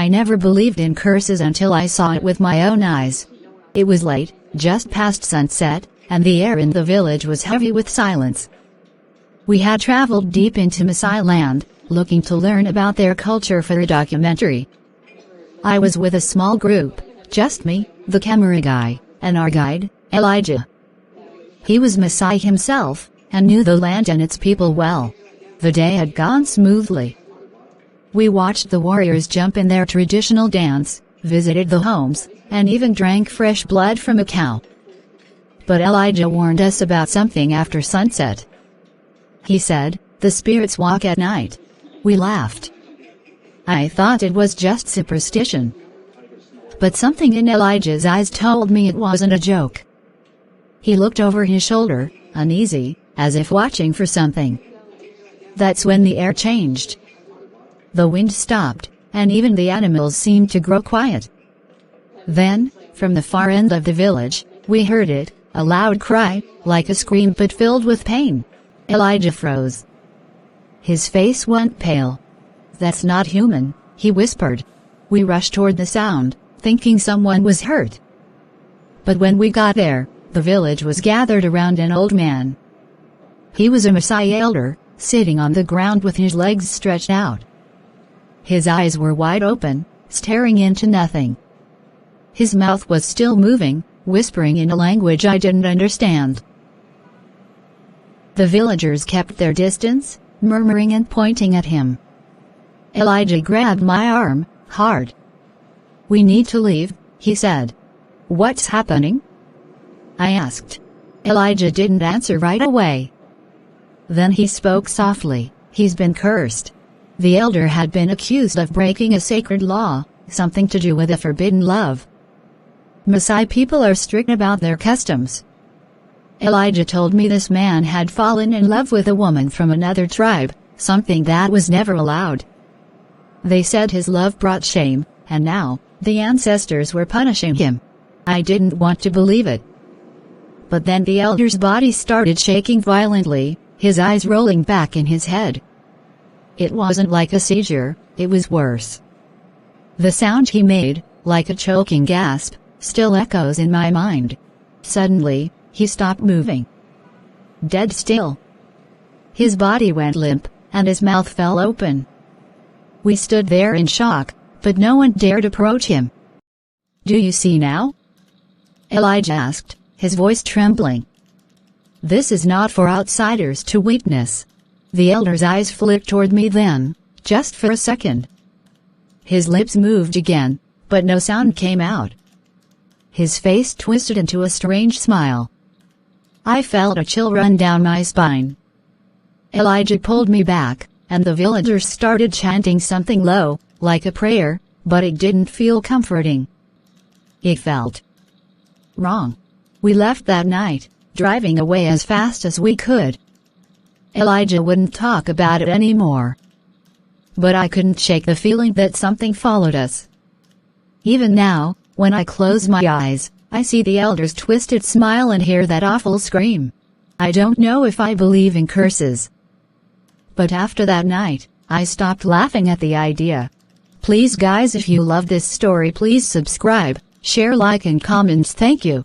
I never believed in curses until I saw it with my own eyes. It was late, just past sunset, and the air in the village was heavy with silence. We had traveled deep into Maasai land, looking to learn about their culture for a documentary. I was with a small group, just me, the camera guy, and our guide, Elijah. He was Maasai himself, and knew the land and its people well. The day had gone smoothly. We watched the warriors jump in their traditional dance, visited the homes, and even drank fresh blood from a cow. But Elijah warned us about something after sunset. He said, "The spirits walk at night." We laughed. I thought it was just superstition. But something in Elijah's eyes told me it wasn't a joke. He looked over his shoulder, uneasy, as if watching for something. That's when the air changed. The wind stopped, and even the animals seemed to grow quiet. Then, from the far end of the village, we heard it, a loud cry, like a scream but filled with pain. Elijah froze. His face went pale. "That's not human," he whispered. We rushed toward the sound, thinking someone was hurt. But when we got there, the village was gathered around an old man. He was a Maasai elder, sitting on the ground with his legs stretched out. His eyes were wide open, staring into nothing. His mouth was still moving, whispering in a language I didn't understand. The villagers kept their distance, murmuring and pointing at him. Elijah grabbed my arm, hard. "We need to leave," he said. "What's happening?" I asked. Elijah didn't answer right away. Then he spoke softly. "He's been cursed." The elder had been accused of breaking a sacred law, something to do with a forbidden love. Maasai people are strict about their customs. Elijah told me this man had fallen in love with a woman from another tribe, something that was never allowed. They said his love brought shame, and now, the ancestors were punishing him. I didn't want to believe it. But then the elder's body started shaking violently, his eyes rolling back in his head. It wasn't like a seizure, it was worse. The sound he made, like a choking gasp, still echoes in my mind. Suddenly, he stopped moving. Dead still. His body went limp, and his mouth fell open. We stood there in shock, but no one dared approach him. "Do you see now?" Elijah asked, his voice trembling. "This is not for outsiders to witness." The elder's eyes flicked toward me then, just for a second. His lips moved again, but no sound came out. His face twisted into a strange smile. I felt a chill run down my spine. Elijah pulled me back, and the villagers started chanting something low, like a prayer, but it didn't feel comforting. It felt wrong. We left that night, driving away as fast as we could. Elijah wouldn't talk about it anymore. But I couldn't shake the feeling that something followed us. Even now, when I close my eyes, I see the elder's twisted smile and hear that awful scream. I don't know if I believe in curses. But after that night, I stopped laughing at the idea. Please guys, if you love this story, please subscribe, share, like and comment. Thank you.